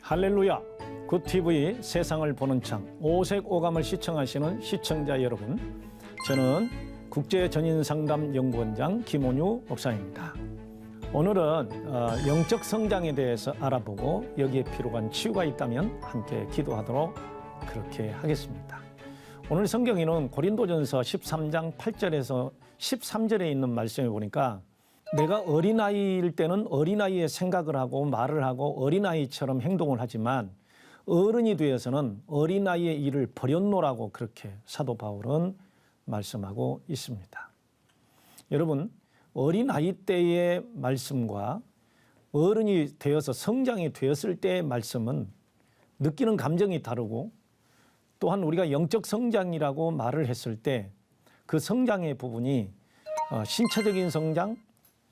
할렐루야! 굿TV 세상을 보는 창 오색 오감을 시청하시는 시청자 여러분, 저는 국제전인상담연구원장 김온유 목사입니다. 오늘은 영적 성장에 대해서 알아보고 여기에 필요한 치유가 있다면 함께 기도하도록 그렇게 하겠습니다. 오늘 성경에는 고린도전서 13장 8절에서 13절에 있는 말씀에 보니까 내가 어린아이일 때는 어린아이의 생각을 하고 말을 하고 어린아이처럼 행동을 하지만 어른이 되어서는 어린아이의 일을 버렸노라고 그렇게 사도 바울은 말씀하고 있습니다. 여러분, 어린아이 때의 말씀과 어른이 되어서 성장이 되었을 때의 말씀은 느끼는 감정이 다르고, 또한 우리가 영적 성장이라고 말을 했을 때 그 성장의 부분이 신체적인 성장,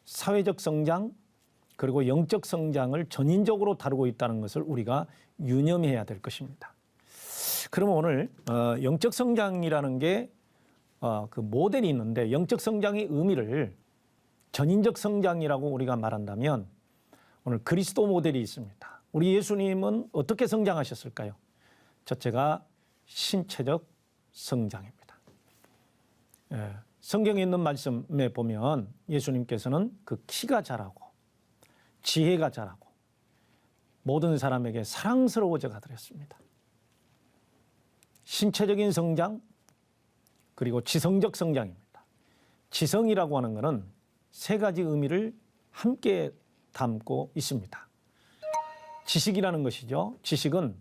사회적 성장, 그리고 영적 성장을 전인적으로 다루고 있다는 것을 우리가 유념해야 될 것입니다. 그러면 오늘 영적 성장이라는 게 그 모델이 있는데, 영적 성장의 의미를 전인적 성장이라고 우리가 말한다면 오늘 그리스도 모델이 있습니다. 우리 예수님은 어떻게 성장하셨을까요? 첫째가 신체적 성장입니다. 성경에 있는 말씀에 보면 예수님께서는 그 키가 자라고 지혜가 자라고 모든 사람에게 사랑스러워져 가더랬습니다. 신체적인 성장, 그리고 지성적 성장입니다. 지성이라고 하는 것은 세 가지 의미를 함께 담고 있습니다. 지식이라는 것이죠. 지식은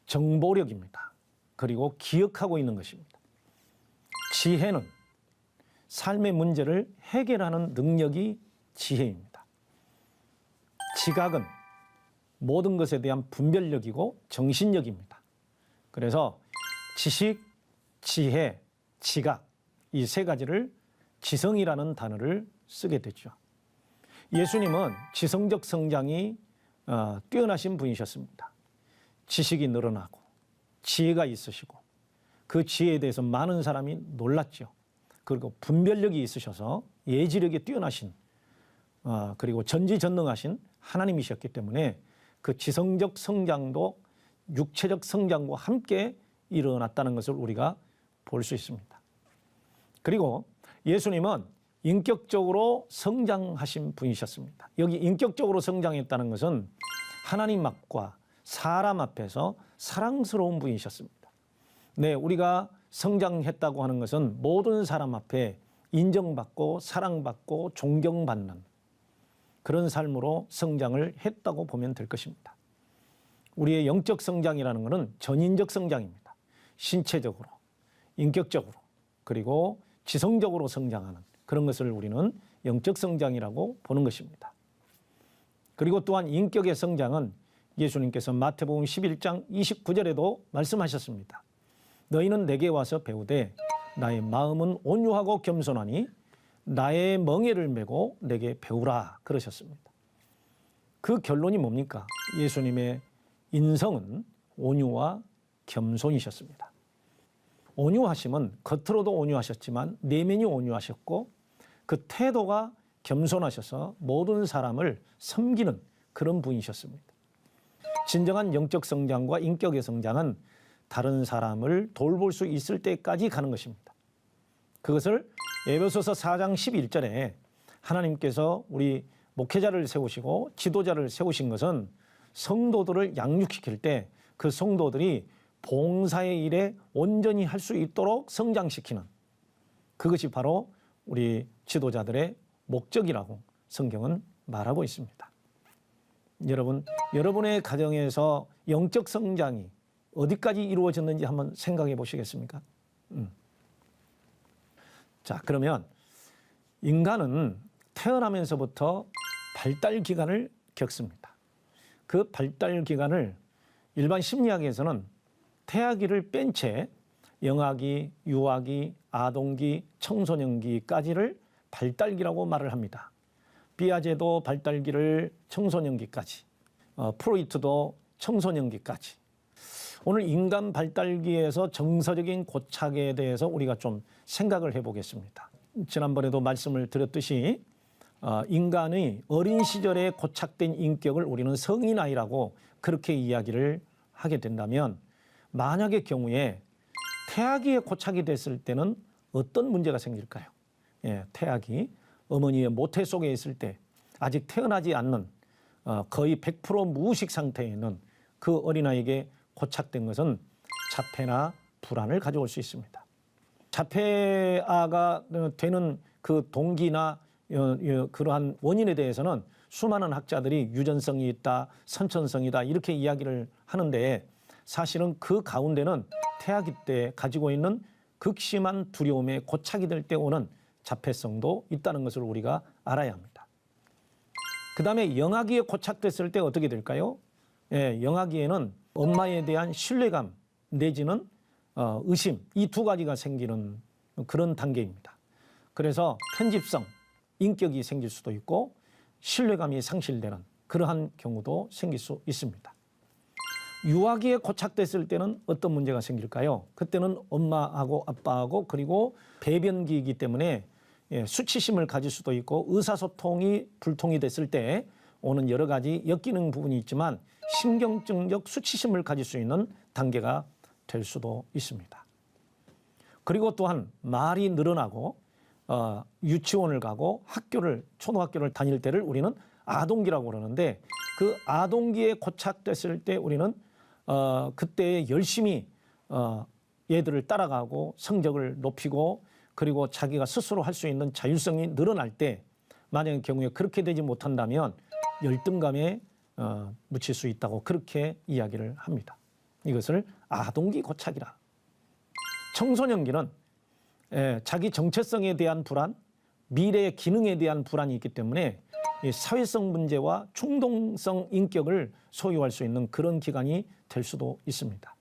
정보력입니다. 그리고 기억하고 있는 것입니다. 지혜는 삶의 문제를 해결하는 능력이 지혜입니다. 지각은 모든 것에 대한 분별력이고 정신력입니다. 그래서 지식, 지혜, 지각, 이 세 가지를 지성이라는 단어를 쓰게 됐죠. 예수님은 지성적 성장이 뛰어나신 분이셨습니다. 지식이 늘어나고 지혜가 있으시고 그 지혜에 대해서 많은 사람이 놀랐죠. 그리고 분별력이 있으셔서 예지력이 뛰어나신 그리고 전지전능하신 하나님이셨기 때문에 그 지성적 성장도 육체적 성장과 함께 일어났다는 것을 우리가 볼 수 있습니다. 그리고 예수님은 인격적으로 성장하신 분이셨습니다. 여기 인격적으로 성장했다는 것은 하나님 앞과 사람 앞에서 사랑스러운 분이셨습니다. 네, 우리가 성장했다고 하는 것은 모든 사람 앞에 인정받고 사랑받고 존경받는 그런 삶으로 성장을 했다고 보면 될 것입니다. 우리의 영적 성장이라는 것은 전인적 성장입니다. 신체적으로, 인격적으로, 그리고 지성적으로 성장하는 그런 것을 우리는 영적 성장이라고 보는 것입니다. 그리고 또한 인격의 성장은 예수님께서 마태복음 11장 29절에도 말씀하셨습니다. 너희는 내게 와서 배우되 나의 마음은 온유하고 겸손하니 나의 멍에를 메고 내게 배우라 그러셨습니다. 그 결론이 뭡니까? 예수님의 인성은 온유와 겸손이셨습니다. 온유하심은 겉으로도 온유하셨지만 내면이 온유하셨고 그 태도가 겸손하셔서 모든 사람을 섬기는 그런 분이셨습니다. 진정한 영적 성장과 인격의 성장은 다른 사람을 돌볼 수 있을 때까지 가는 것입니다. 그것을 에베소서 4장 11절에 하나님께서 우리 목회자를 세우시고 지도자를 세우신 것은 성도들을 양육시킬 때 그 성도들이 봉사의 일에 온전히 할 수 있도록 성장시키는, 그것이 바로 우리 지도자들의 목적이라고 성경은 말하고 있습니다. 여러분, 여러분의 가정에서 영적 성장이 어디까지 이루어졌는지 한번 생각해 보시겠습니까? 자, 그러면 인간은 태어나면서부터 발달 기간을 겪습니다. 그 발달 기간을 일반 심리학에서는 태아기를 뺀 채 영아기, 유아기, 아동기, 청소년기까지를 발달기라고 말을 합니다. 비아제도 발달기를 청소년기까지, 프로이트도 청소년기까지. 오늘 인간 발달기에서 정서적인 고착에 대해서 우리가 좀 생각을 해보겠습니다. 지난번에도 말씀을 드렸듯이 인간의 어린 시절에 고착된 인격을 우리는 성인아이라고 그렇게 이야기를 하게 된다면 만약의 경우에 태아기에 고착이 됐을 때는 어떤 문제가 생길까요? 예, 태아기, 어머니의 모태 속에 있을 때 아직 태어나지 않는 거의 100% 무의식 상태에는 그 어린아이에게 고착된 것은 자폐나 불안을 가져올 수 있습니다. 자폐아가 되는 그 동기나 그러한 원인에 대해서는 수많은 학자들이 유전성이 있다, 선천성이다 이렇게 이야기를 하는데 사실은 그 가운데는 태아기 때 가지고 있는 극심한 두려움에 고착이 될 때 오는 자폐성도 있다는 것을 우리가 알아야 합니다. 그 다음에 영아기에 고착됐을 때 어떻게 될까요? 예, 영아기에는 엄마에 대한 신뢰감 내지는 의심 이 두 가지가 생기는 그런 단계입니다. 그래서 편집성, 인격이 생길 수도 있고 신뢰감이 상실되는 그러한 경우도 생길 수 있습니다. 유아기에 고착됐을 때는 어떤 문제가 생길까요? 그때는 엄마하고 아빠하고 그리고 배변기이기 때문에 수치심을 가질 수도 있고 의사소통이 불통이 됐을 때 오는 여러 가지 엮이는 부분이 있지만 신경증적 수치심을 가질 수 있는 단계가 될 수도 있습니다. 그리고 또한 말이 늘어나고 유치원을 가고 초등학교를 다닐 때를 우리는 아동기라고 그러는데 그 아동기에 고착됐을 때 우리는 그때 열심히 얘들을 따라가고 성적을 높이고 그리고 자기가 스스로 할 수 있는 자율성이 늘어날 때 만약의 경우에 그렇게 되지 못한다면 열등감에 묻힐 수 있다고 그렇게 이야기를 합니다. 이것을 아동기 고착이라. 청소년기는 자기 정체성에 대한 불안, 미래의 기능에 대한 불안이 있기 때문에 사회성 문제와 충동성 인격을 소유할 수 있는 그런 기간이 될 수도 있습니다.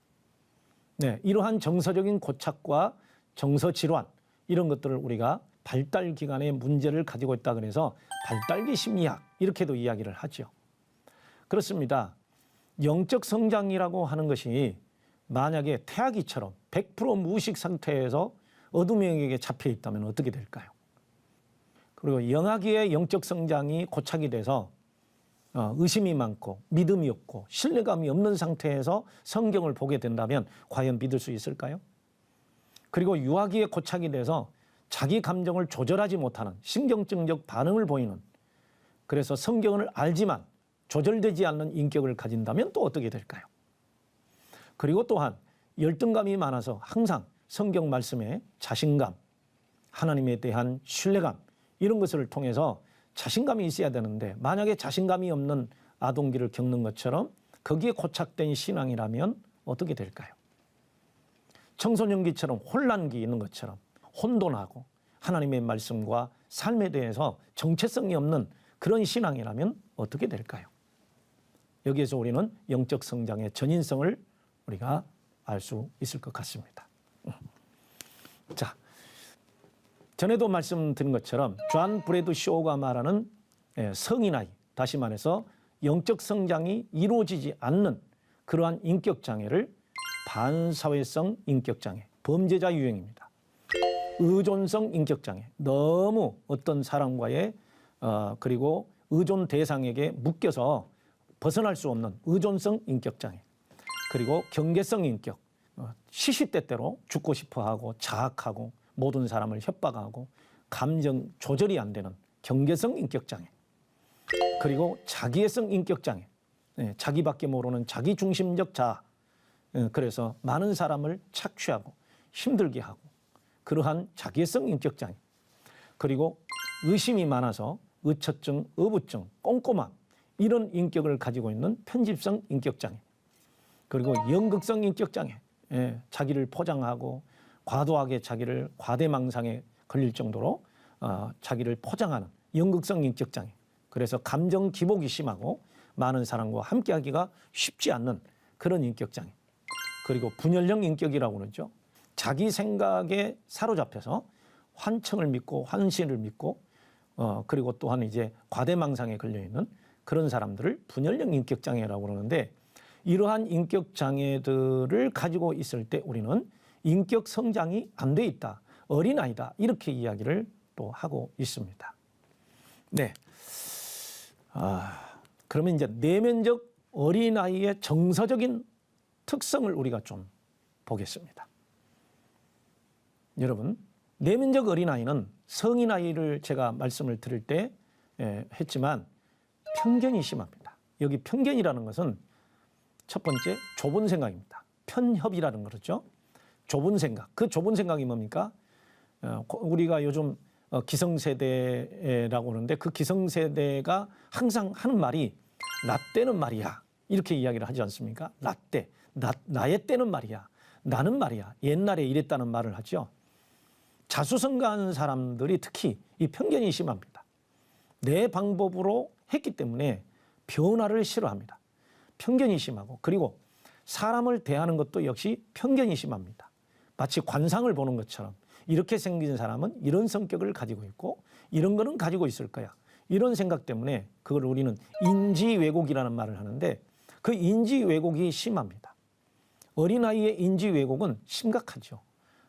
네, 이러한 정서적인 고착과 정서 질환 이런 것들을 우리가 발달 기간에 문제를 가지고 있다 그래서 발달기 심리학 이렇게도 이야기를 하죠. 그렇습니다. 영적 성장이라고 하는 것이 만약에 태아기처럼 100% 무의식 상태에서 어둠에게 잡혀 있다면 어떻게 될까요? 그리고 영아기의 영적 성장이 고착이 돼서 의심이 많고 믿음이 없고 신뢰감이 없는 상태에서 성경을 보게 된다면 과연 믿을 수 있을까요? 그리고 유아기에 고착이 돼서 자기 감정을 조절하지 못하는 신경증적 반응을 보이는 그래서 성경을 알지만 조절되지 않는 인격을 가진다면 또 어떻게 될까요? 그리고 또한 열등감이 많아서 항상 성경 말씀에 자신감, 하나님에 대한 신뢰감 이런 것을 통해서 자신감이 있어야 되는데 만약에 자신감이 없는 아동기를 겪는 것처럼 거기에 고착된 신앙이라면 어떻게 될까요? 청소년기처럼 혼란기 있는 것처럼 혼돈하고 하나님의 말씀과 삶에 대해서 정체성이 없는 그런 신앙이라면 어떻게 될까요? 여기에서 우리는 영적 성장의 전인성을 우리가 알 수 있을 것 같습니다. 자, 전에도 말씀드린 것처럼 존 브래드 쇼가 말하는 성인아이, 다시 말해서 영적 성장이 이루어지지 않는 그러한 인격장애를 반사회성 인격장애, 범죄자 유형입니다. 의존성 인격장애, 너무 어떤 사람과의 그리고 의존 대상에게 묶여서 벗어날 수 없는 의존성 인격장애, 그리고 경계성 인격, 시시때때로 죽고 싶어하고 자학하고 모든 사람을 협박하고 감정 조절이 안 되는 경계성 인격장애, 그리고 자기애성 인격장애, 자기밖에 모르는 자기중심적 자아, 그래서 많은 사람을 착취하고 힘들게 하고 그러한 자기애성 인격장애, 그리고 의심이 많아서 의처증, 어부증, 꼼꼼함 이런 인격을 가지고 있는 편집성 인격장애, 그리고 연극성 인격장애, 자기를 포장하고 과도하게 자기를 과대망상에 걸릴 정도로 자기를 포장하는 연극성 인격장애, 그래서 감정 기복이 심하고 많은 사람과 함께하기가 쉽지 않는 그런 인격장애, 그리고 분열형 인격이라고 그러죠. 자기 생각에 사로잡혀서 환청을 믿고 환신을 믿고 그리고 또한 이제 과대망상에 걸려있는 그런 사람들을 분열형 인격장애라고 그러는데 이러한 인격장애들을 가지고 있을 때 우리는 인격 성장이 안 돼 있다, 어린아이다 이렇게 이야기를 또 하고 있습니다. 네. 그러면 이제 내면적 어린아이의 정서적인 특성을 우리가 좀 보겠습니다. 여러분, 내면적 어린아이는 성인아이를 제가 말씀을 드릴 때 했지만 편견이 심합니다. 여기 편견이라는 것은 첫 번째 좁은 생각입니다. 편협이라는 거죠. 좁은 생각. 그 좁은 생각이 뭡니까? 우리가 요즘 기성세대라고 하는데 그 기성세대가 항상 하는 말이 나 때는 말이야. 이렇게 이야기를 하지 않습니까? 나 때. 나의 때는 말이야. 나는 말이야. 옛날에 이랬다는 말을 하죠. 자수성가하는 사람들이 특히 이 편견이 심합니다. 내 방법으로 했기 때문에 변화를 싫어합니다. 편견이 심하고 그리고 사람을 대하는 것도 역시 편견이 심합니다. 마치 관상을 보는 것처럼 이렇게 생긴 사람은 이런 성격을 가지고 있고 이런 거는 가지고 있을 거야. 이런 생각 때문에 그걸 우리는 인지 왜곡이라는 말을 하는데 그 인지 왜곡이 심합니다. 어린아이의 인지 왜곡은 심각하죠.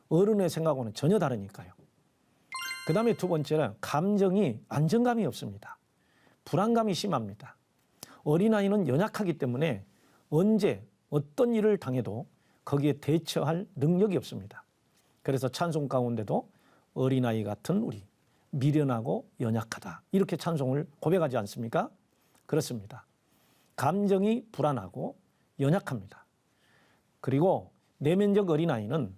어른의 생각과는 전혀 다르니까요. 그 다음에 두 번째는 감정이 안정감이 없습니다. 불안감이 심합니다. 어린아이는 연약하기 때문에 언제 어떤 일을 당해도 거기에 대처할 능력이 없습니다. 그래서 찬송 가운데도 어린아이 같은 우리 미련하고 연약하다 이렇게 찬송을 고백하지 않습니까? 그렇습니다. 감정이 불안하고 연약합니다. 그리고 내면적 어린아이는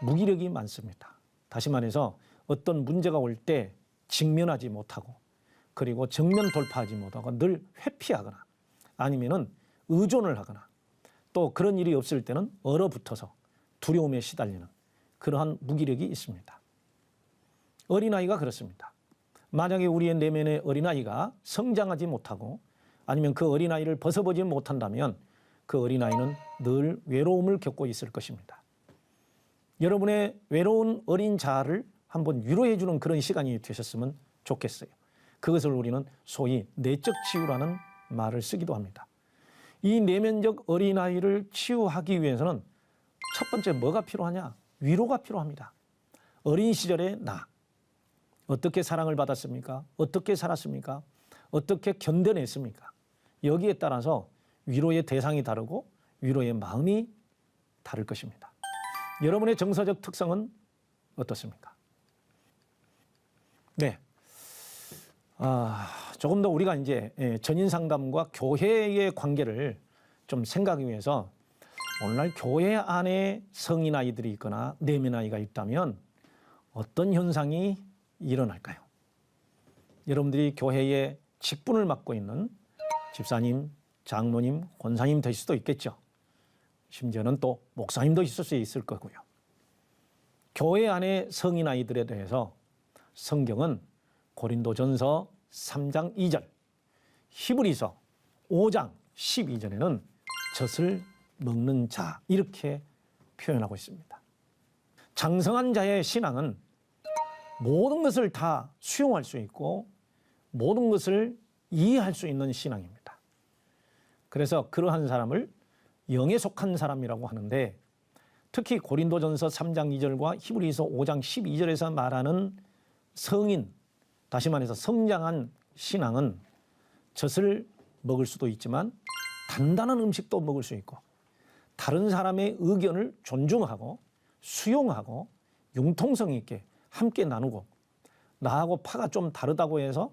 무기력이 많습니다. 다시 말해서 어떤 문제가 올 때 직면하지 못하고 그리고 정면 돌파하지 못하고 늘 회피하거나 아니면은 의존을 하거나 또 그런 일이 없을 때는 얼어붙어서 두려움에 시달리는 그러한 무기력이 있습니다. 어린아이가 그렇습니다. 만약에 우리의 내면의 어린아이가 성장하지 못하고 아니면 그 어린아이를 벗어보지 못한다면 그 어린아이는 늘 외로움을 겪고 있을 것입니다. 여러분의 외로운 어린 자아를 한번 위로해 주는 그런 시간이 되셨으면 좋겠어요. 그것을 우리는 소위 내적 치유라는 말을 쓰기도 합니다. 이 내면적 어린아이를 치유하기 위해서는 첫 번째 뭐가 필요하냐? 위로가 필요합니다. 어린 시절의 나. 어떻게 사랑을 받았습니까? 어떻게 살았습니까? 어떻게 견뎌냈습니까? 여기에 따라서 위로의 대상이 다르고 위로의 마음이 다를 것입니다. 여러분의 정서적 특성은 어떻습니까? 네. 조금 더 우리가 이제 전인 상담과 교회의 관계를 좀 생각하기 위해서 오늘날 교회 안에 성인 아이들이 있거나 내면 아이가 있다면 어떤 현상이 일어날까요? 여러분들이 교회의 직분을 맡고 있는 집사님, 장로님, 권사님 될 수도 있겠죠. 심지어는 또 목사님도 있을 수 있을 거고요. 교회 안에 성인 아이들에 대해서 성경은 고린도전서 3장 2절, 히브리서 5장 12절에는 젖을 먹는 자 이렇게 표현하고 있습니다. 장성한 자의 신앙은 모든 것을 다 수용할 수 있고 모든 것을 이해할 수 있는 신앙입니다. 그래서 그러한 사람을 영에 속한 사람이라고 하는데 특히 고린도전서 3장 2절과 히브리서 5장 12절에서 말하는 성인, 다시 말해서 성장한 신앙은 젖을 먹을 수도 있지만 단단한 음식도 먹을 수 있고 다른 사람의 의견을 존중하고 수용하고 융통성 있게 함께 나누고 나하고 파가 좀 다르다고 해서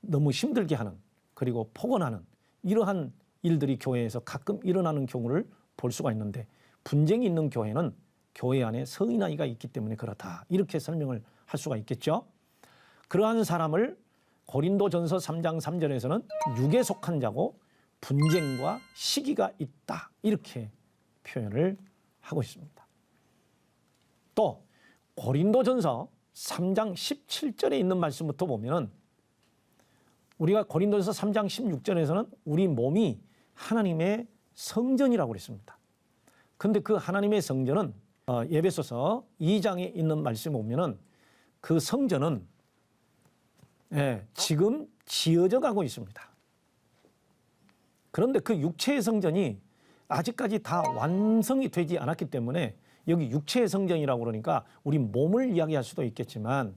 너무 힘들게 하는 그리고 폭언하는 이러한 일들이 교회에서 가끔 일어나는 경우를 볼 수가 있는데 분쟁이 있는 교회는 교회 안에 성인 아이가 있기 때문에 그렇다 이렇게 설명을 할 수가 있겠죠. 그러한 사람을 고린도전서 3장 3절에서는 육에 속한 자고 분쟁과 시기가 있다 이렇게 표현을 하고 있습니다. 또 고린도전서 3장 17절에 있는 말씀부터 보면은 우리가 고린도전서 3장 16절에서는 우리 몸이 하나님의 성전이라고 그랬습니다. 그런데 그 하나님의 성전은 에베소서 2장에 있는 말씀에 보면은 그 성전은 지금 지어져 가고 있습니다. 그런데 그 육체의 성전이 아직까지 다 완성이 되지 않았기 때문에 여기 육체의 성전이라고 그러니까 우리 몸을 이야기할 수도 있겠지만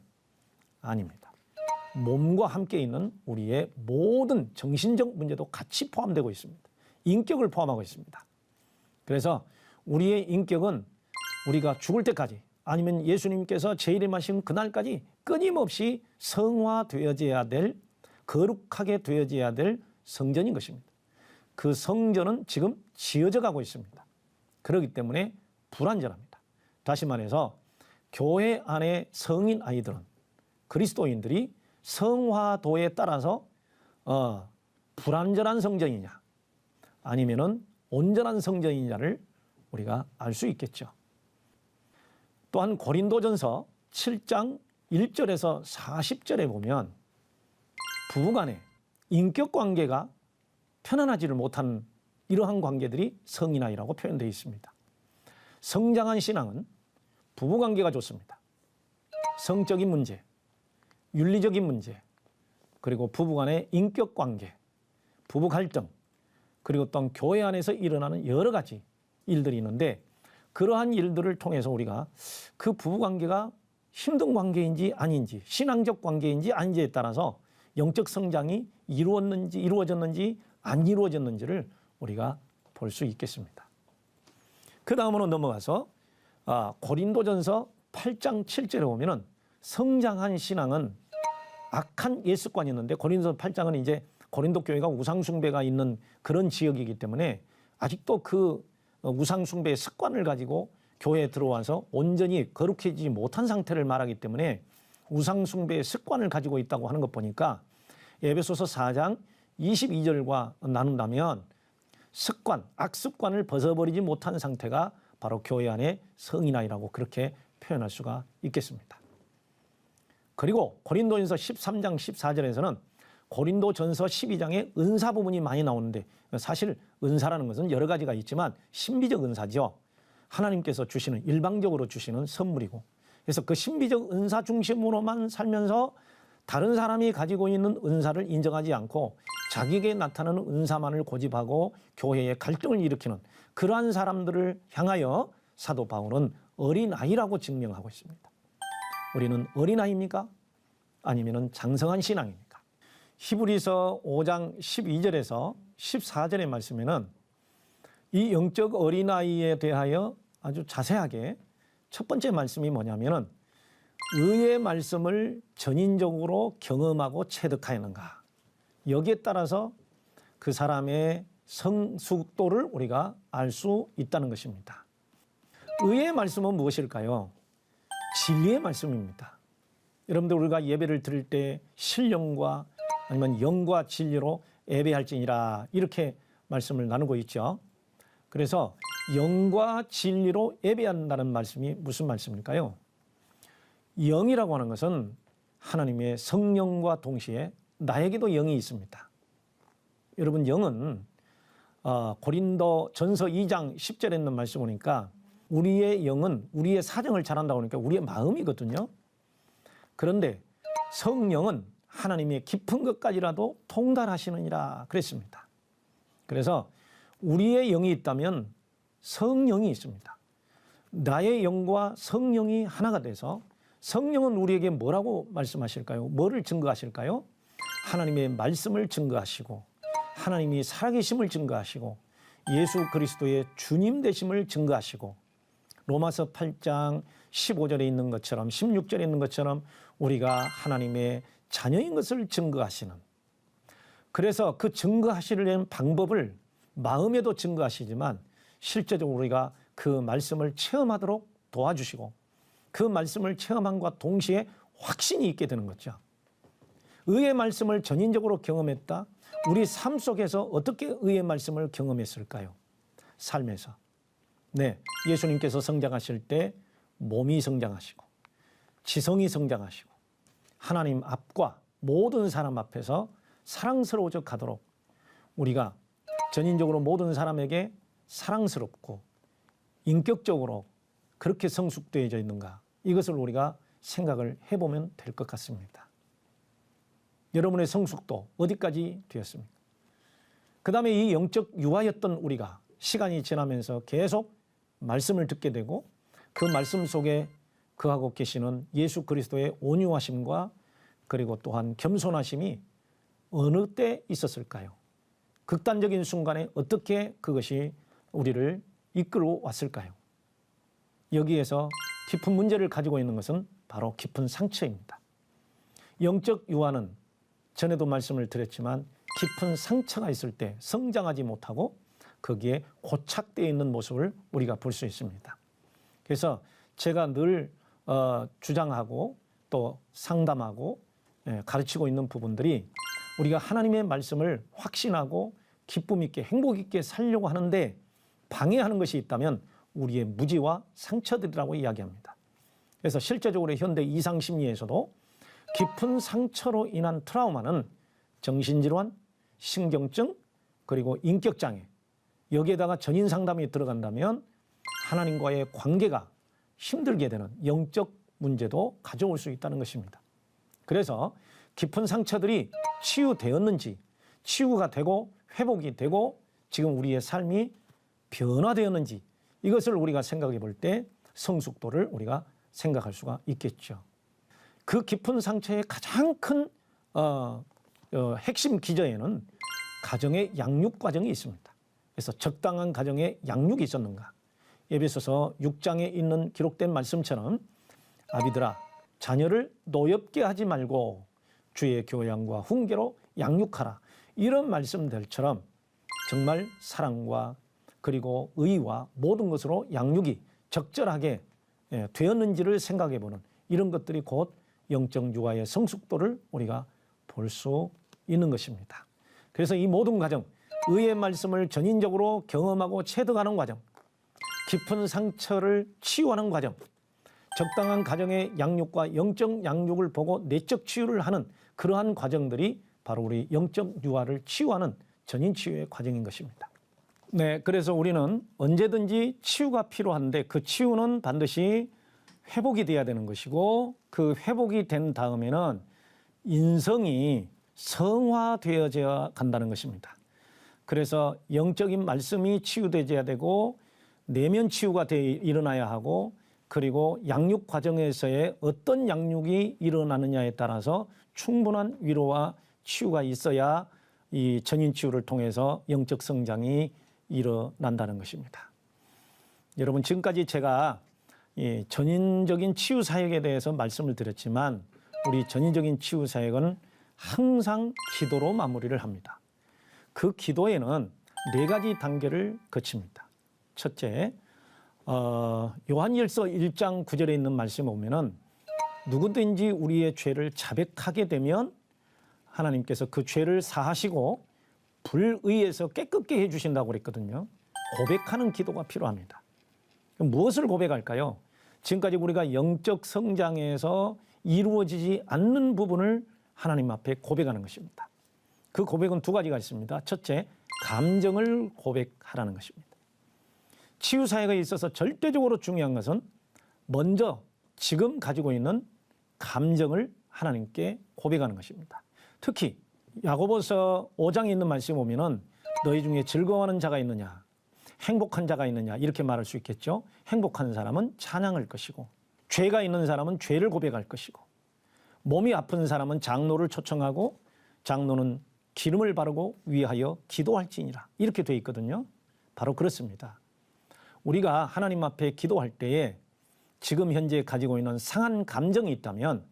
아닙니다. 몸과 함께 있는 우리의 모든 정신적 문제도 같이 포함되고 있습니다. 인격을 포함하고 있습니다. 그래서 우리의 인격은 우리가 죽을 때까지 아니면 예수님께서 재림하신 그날까지 끊임없이 성화되어져야 될, 거룩하게 되어져야 될 성전인 것입니다. 그 성전은 지금 지어져 가고 있습니다. 그렇기 때문에 불완전합니다. 다시 말해서 교회 안에 성인 아이들은, 그리스도인들이 성화도에 따라서 불완전한 성전이냐 아니면은 온전한 성전이냐를 우리가 알 수 있겠죠. 또한 고린도전서 7장 1절에서 40절에 보면 부부간의 인격 관계가 편안하지를 못한 이러한 관계들이 성인아이라고 표현되어 있습니다. 성장한 신앙은 부부관계가 좋습니다. 성적인 문제, 윤리적인 문제, 그리고 부부간의 인격 관계, 부부 갈등, 그리고 또한 교회 안에서 일어나는 여러 가지 일들이 있는데 그러한 일들을 통해서 우리가 그 부부관계가 힘든 관계인지 아닌지, 신앙적 관계인지 아닌지에 따라서 영적 성장이 이루어졌는지 안 이루어졌는지를 우리가 볼 수 있겠습니다. 그 다음으로 넘어가서 고린도전서 8장 7절에 보면은 성장한 신앙은 악한 예습관이 있는데, 고린도전서 8장은 이제 고린도 교회가 우상숭배가 있는 그런 지역이기 때문에 아직도 그 우상숭배의 습관을 가지고 교회에 들어와서 온전히 거룩해지지 못한 상태를 말하기 때문에 우상숭배의 습관을 가지고 있다고 하는 것 보니까 에베소서 4장 22절과 나눈다면 악습관을 벗어버리지 못한 상태가 바로 교회 안의 성인아이라고 그렇게 표현할 수가 있겠습니다. 그리고 고린도전서 13장 14절에서는 고린도전서 12장에 은사 부분이 많이 나오는데, 사실 은사라는 것은 여러 가지가 있지만 신비적 은사죠. 하나님께서 주시는, 일방적으로 주시는 선물이고, 그래서 그 신비적 은사 중심으로만 살면서 다른 사람이 가지고 있는 은사를 인정하지 않고 자기에게 나타나는 은사만을 고집하고 교회에 갈등을 일으키는 그러한 사람들을 향하여 사도 바울은 어린아이라고 증명하고 있습니다. 우리는 어린아이입니까? 아니면 장성한 신앙입니까? 히브리서 5장 12절에서 14절의 말씀에는 이 영적 어린아이에 대하여 아주 자세하게 첫 번째 말씀이 뭐냐면은 의의 말씀을 전인적으로 경험하고 체득하였는가. 여기에 따라서 그 사람의 성숙도를 우리가 알 수 있다는 것입니다. 의의 말씀은 무엇일까요? 진리의 말씀입니다. 여러분들 우리가 예배를 드릴 때 신령과 아니면 영과 진리로 예배할지니라 이렇게 말씀을 나누고 있죠. 그래서 영과 진리로 예배한다는 말씀이 무슨 말씀일까요? 영이라고 하는 것은 하나님의 성령과 동시에 나에게도 영이 있습니다. 여러분 영은 고린도 전서 2장 10절에 있는 말씀 보니까 우리의 영은 우리의 사정을 잘한다고 하니까 우리의 마음이거든요. 그런데 성령은 하나님의 깊은 것까지라도 통달하시느니라 그랬습니다. 그래서 우리의 영이 있다면 성령이 있습니다. 나의 영과 성령이 하나가 돼서 성령은 우리에게 뭐라고 말씀하실까요? 뭐를 증거하실까요? 하나님의 말씀을 증거하시고 하나님이 살아계심을 증거하시고 예수 그리스도의 주님 되심을 증거하시고 로마서 8장 15절에 있는 것처럼 16절에 있는 것처럼 우리가 하나님의 자녀인 것을 증거하시는, 그래서 그 증거하시려는 방법을 마음에도 증거하시지만 실제적으로 우리가 그 말씀을 체험하도록 도와주시고 그 말씀을 체험함과 동시에 확신이 있게 되는 거죠. 의의 말씀을 전인적으로 경험했다. 우리 삶 속에서 어떻게 의의 말씀을 경험했을까요? 삶에서. 네, 예수님께서 성장하실 때 몸이 성장하시고 지성이 성장하시고 하나님 앞과 모든 사람 앞에서 사랑스러워져 가도록 우리가 전인적으로 모든 사람에게 사랑스럽고 인격적으로 그렇게 성숙되어져 있는가, 이것을 우리가 생각을 해보면 될 것 같습니다. 여러분의 성숙도 어디까지 되었습니까? 그 다음에 이 영적 유아였던 우리가 시간이 지나면서 계속 말씀을 듣게 되고 그 말씀 속에 거하고 계시는 예수 그리스도의 온유하심과 그리고 또한 겸손하심이 어느 때 있었을까요? 극단적인 순간에 어떻게 그것이 우리를 이끌어 왔을까요? 여기에서 깊은 문제를 가지고 있는 것은 바로 깊은 상처입니다. 영적 유아는 전에도 말씀을 드렸지만 깊은 상처가 있을 때 성장하지 못하고 거기에 고착되어 있는 모습을 우리가 볼 수 있습니다. 그래서 제가 늘 주장하고 또 상담하고 가르치고 있는 부분들이 우리가 하나님의 말씀을 확신하고 기쁨 있게 행복 있게 살려고 하는데 방해하는 것이 있다면 우리의 무지와 상처들이라고 이야기합니다. 그래서 실제적으로 현대 이상심리에서도 깊은 상처로 인한 트라우마는 정신질환, 신경증, 그리고 인격장애, 여기에다가 전인 상담이 들어간다면 하나님과의 관계가 힘들게 되는 영적 문제도 가져올 수 있다는 것입니다. 그래서 깊은 상처들이 치유되었는지, 치유가 되고 회복이 되고 지금 우리의 삶이 변화되었는지 이것을 우리가 생각해 볼 때 성숙도를 우리가 생각할 수가 있겠죠. 그 깊은 상처의 가장 큰 핵심 기저에는 가정의 양육 과정이 있습니다. 그래서 적당한 가정의 양육이 있었는가? 에베소서 6장에 있는 기록된 말씀처럼 아비들아 자녀를 노엽게 하지 말고 주의 교양과 훈계로 양육하라. 이런 말씀들처럼 정말 사랑과 그리고 의와 모든 것으로 양육이 적절하게 되었는지를 생각해보는 이런 것들이 곧 영적 유아의 성숙도를 우리가 볼 수 있는 것입니다. 그래서 이 모든 과정, 의의 말씀을 전인적으로 경험하고 체득하는 과정, 깊은 상처를 치유하는 과정, 적당한 가정의 양육과 영적 양육을 보고 내적 치유를 하는 그러한 과정들이 바로 우리 영적 유아를 치유하는 전인 치유의 과정인 것입니다. 네, 그래서 우리는 언제든지 치유가 필요한데 그 치유는 반드시 회복이 돼야 되는 것이고 그 회복이 된 다음에는 인성이 성화되어져야 간다는 것입니다. 그래서 영적인 말씀이 치유되어야 되고 내면 치유가 일어나야 하고 그리고 양육 과정에서의 어떤 양육이 일어나느냐에 따라서 충분한 위로와 치유가 있어야 이 전인 치유를 통해서 영적 성장이 일어난다는 것입니다. 여러분 지금까지 제가 이 전인적인 치유 사역에 대해서 말씀을 드렸지만 우리 전인적인 치유 사역은 항상 기도로 마무리를 합니다. 그 기도에는 4가지 단계를 거칩니다. 첫째, 요한일서 1장 9절에 있는 말씀에 보면은 누구든지 우리의 죄를 자백하게 되면 하나님께서 그 죄를 사하시고 불의에서 깨끗게 해주신다고 그랬거든요. 고백하는 기도가 필요합니다. 그럼 무엇을 고백할까요? 지금까지 우리가 영적 성장에서 이루어지지 않는 부분을 하나님 앞에 고백하는 것입니다. 그 고백은 2가지가 있습니다. 첫째, 감정을 고백하라는 것입니다. 치유 사역에 있어서 절대적으로 중요한 것은 먼저 지금 가지고 있는 감정을 하나님께 고백하는 것입니다. 특히 야고보서 5장에 있는 말씀에 보면은 너희 중에 즐거워하는 자가 있느냐, 행복한 자가 있느냐 이렇게 말할 수 있겠죠. 행복한 사람은 찬양할 것이고 죄가 있는 사람은 죄를 고백할 것이고 몸이 아픈 사람은 장로를 초청하고 장로는 기름을 바르고 위하여 기도할지니라 이렇게 되어 있거든요. 바로 그렇습니다. 우리가 하나님 앞에 기도할 때에 지금 현재 가지고 있는 상한 감정이 있다면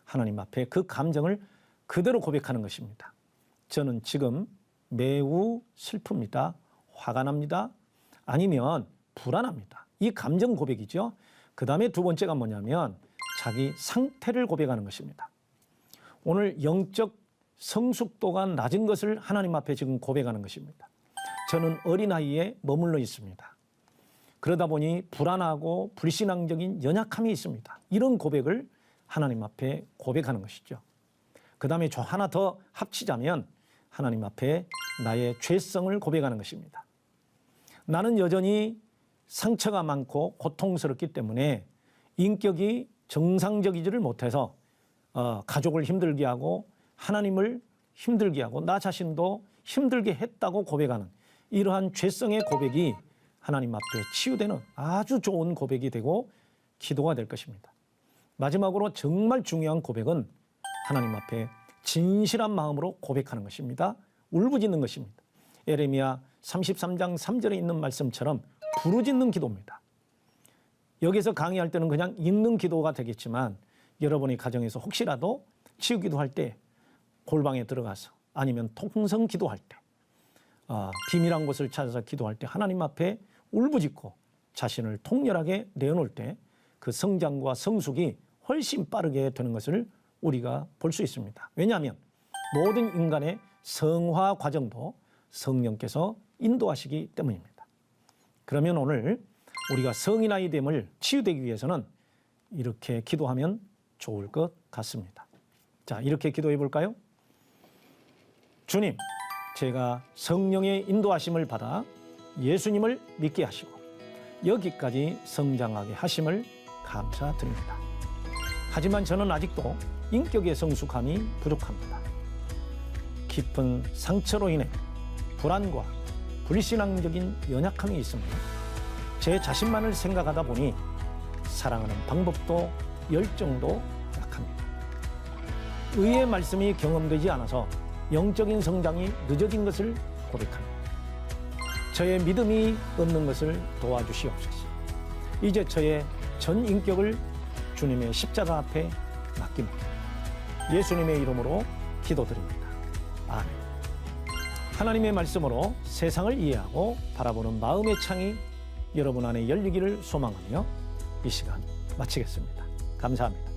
하나님 앞에 그 감정을 그대로 고백하는 것입니다. 저는 지금 매우 슬픕니다. 화가 납니다. 아니면 불안합니다. 이 감정 고백이죠. 그 다음에 2번째가 뭐냐면 자기 상태를 고백하는 것입니다. 오늘 영적 성숙도가 낮은 것을 하나님 앞에 지금 고백하는 것입니다. 저는 어린아이에 머물러 있습니다. 그러다 보니 불안하고 불신앙적인 연약함이 있습니다. 이런 고백을 하나님 앞에 고백하는 것이죠. 그 다음에 하나 더 합치자면 하나님 앞에 나의 죄성을 고백하는 것입니다. 나는 여전히 상처가 많고 고통스럽기 때문에 인격이 정상적이지를 못해서 가족을 힘들게 하고 하나님을 힘들게 하고 나 자신도 힘들게 했다고 고백하는 이러한 죄성의 고백이 하나님 앞에 치유되는 아주 좋은 고백이 되고 기도가 될 것입니다. 마지막으로 정말 중요한 고백은 하나님 앞에 진실한 마음으로 고백하는 것입니다. 울부짖는 것입니다. 예레미야 33장 3절에 있는 말씀처럼 부르짖는 기도입니다. 여기서 강의할 때는 그냥 읽는 기도가 되겠지만 여러분의 가정에서 혹시라도 치유 기도할 때 골방에 들어가서 아니면 통성 기도할 때 비밀한 곳을 찾아서 기도할 때 하나님 앞에 울부짖고 자신을 통렬하게 내어놓을 때 그 성장과 성숙이 훨씬 빠르게 되는 것을 우리가 볼 수 있습니다. 왜냐하면 모든 인간의 성화 과정도 성령께서 인도하시기 때문입니다. 그러면 오늘 우리가 성인아이 됨을 치유되기 위해서는 이렇게 기도하면 좋을 것 같습니다. 자, 이렇게 기도해 볼까요? 주님, 제가 성령의 인도하심을 받아 예수님을 믿게 하시고 여기까지 성장하게 하심을 감사드립니다. 하지만 저는 아직도 인격의 성숙함이 부족합니다. 깊은 상처로 인해 불안과 불신앙적인 연약함이 있습니다. 제 자신만을 생각하다 보니 사랑하는 방법도 열정도 약합니다. 의의 말씀이 경험되지 않아서 영적인 성장이 늦어진 것을 고백합니다. 저의 믿음이 없는 것을 도와주시옵소서. 이제 저의 전 인격을 주님의 십자가 앞에 맡깁니다. 예수님의 이름으로 기도드립니다. 아멘. 하나님의 말씀으로 세상을 이해하고 바라보는 마음의 창이 여러분 안에 열리기를 소망하며 이 시간 마치겠습니다. 감사합니다.